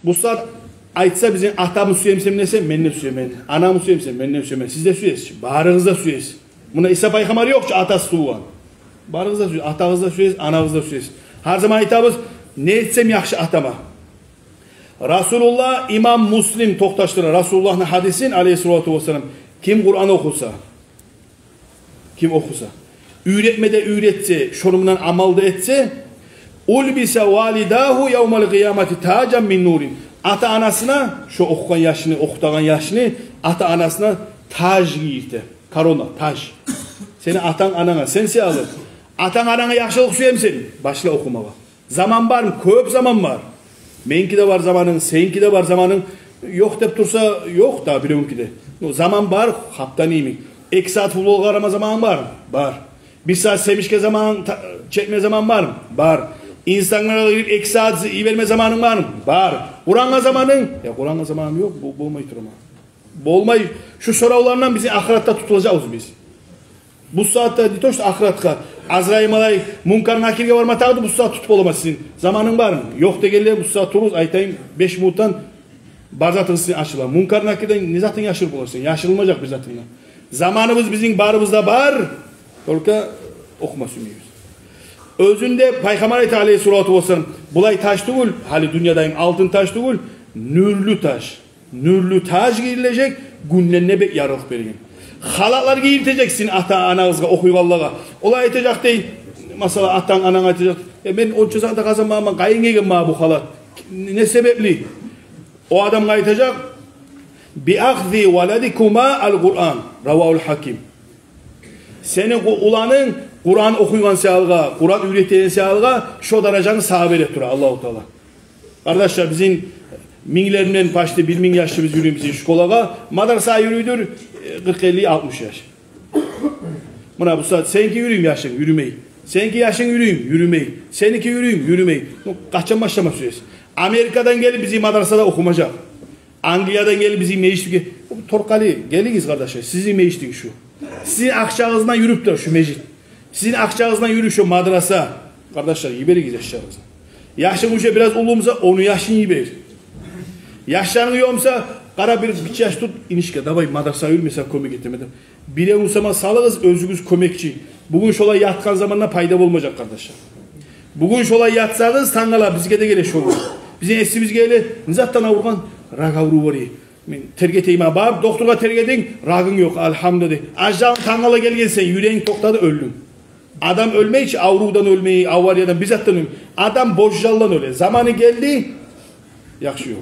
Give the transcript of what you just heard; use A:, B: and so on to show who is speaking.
A: Bu saat aytsa bizim atamı suyemsem nese, menne suyem, anamı suyemsem, menne suyem. Siz de suyesiz, bağrınızda suyesiz. Buna İsa Peygamber yok ki atası suvan. Bağrınızda suyesiz, atağızda suyesiz, anağızda suyesiz. Her zaman aytabız, ne etsem yaxşı atama. Rasulullah İmam Muslim toqtaştıran Rasulullah'ın hadisin aleyhissalatu vesselam kim Kur'an okusa, öğretmede öğretse, şonumundan amalda etse, ulbise validahu yevmel kıyamati tacan min nurin. Ata anasına, şu okuyan yaşını, okutağın yaşını, ata anasına taj giyirdi. Karona, taj. Seni atan anana, sensi alır. Atan anana yaxşılık suyem senin. Başla okumağa. Zaman var mı? Köp zaman var. Menki de var zamanın, seninki de var zamanın. Yok deyip dursa, yok da bilonki de. Zaman var, haptan iyi mi? 2 saat futbol arama zaman var mı? Var. 1 saat sevişke zaman, çekme zaman var mı? Var. İnsanlara girip 2 saat iyi verme zamanın var mı? Var. Kur'an'a zamanın, ya Kur'an'a zamanım yok, bu olmayı durma. Bolmay, şu sorularından bizi ahirette tutulacağız biz. Bu saatte ditoş ahiratka. Azrail malay munkar nakirge var matağı bu saat tutup olamazsın. Zamanın var mı? Yok da gelir bu saat turuz aytayım 5 minuttan barzatınızı açılar. Munkar nakirden ne zaten yaşır bulursun. Yaşırılmayacak bir zaten. Zamanımız bizim barımızda var. Tolka okuma sümüyoruz. Özünde Peygamber aleyhissalatu vesselam bulay taş değil, hali dünyadayım altın taş değil, nürlü taş. Nürlü taş giyilecek, günlerine bir yarılık vergin. Halatlar giyirteceksin ata anağızga okuyu vallaha. Olay etecek değil. Mesela atan anana etecek. Ben o çözakta kazanmam ama kayın gegen bu halat. Ne sebepli? O adam gaytacak. Bi akhzi valadikuma al-Qur'an. Ravahul Hakim. Senin ulanın Kur'an okuygan sağlığa, Kur'an üreten sağlığa şu dereceni sahabeyle tura Allah-u Teala. Arkadaşlar bizim minglerinden başta 1000 yaşlı biz yürüyüm bizim şkolaga. Madrasa yürüydür 40-50-60 yaş. Buna bu saat seninki yürüyüm yaşın yürümeyi. Seninki yaşın yürümeyi. Seninki yürümeyi. Kaçan başlama süresi. Amerika'dan gelip bizim madrasada okumacak. Angliya'dan gelip bizim meclis. Torkali geliniz kardeşler. Sizin meclislik şu. Sizin akşağınızdan yürüp de şu meclis. Sizin akşağınızdan yürü şu madrasa. Kardeşler yiberiz yaşlarınızdan. Yaşın uçya biraz olduğumuzda onu yaşın yiberir. Yaşlarını yiyorsa kara bir yaş tut inişke. Davay madrasa yürümesen komik getirmedim. Bire unsama sağlığız özünüz komekçi. Bugün şolay yatkan zamanla payda olmayacak kardeşler. Bugün şolay yatsanız tangala bizge de gele şolu. Bizim esimiz gele nizattan avurgan ragavru var. Tergeteyim abi doktora tergedin ragın yok elhamdülillah. Ajdan tangala gelgensen yüreğin toktadı öldün. Adam ölmeyi hiç avrudan ölmeyi, avaryadan bizattan ölmeyi. Adam boşjallan öyle. Zamanı geldi yakışıyor.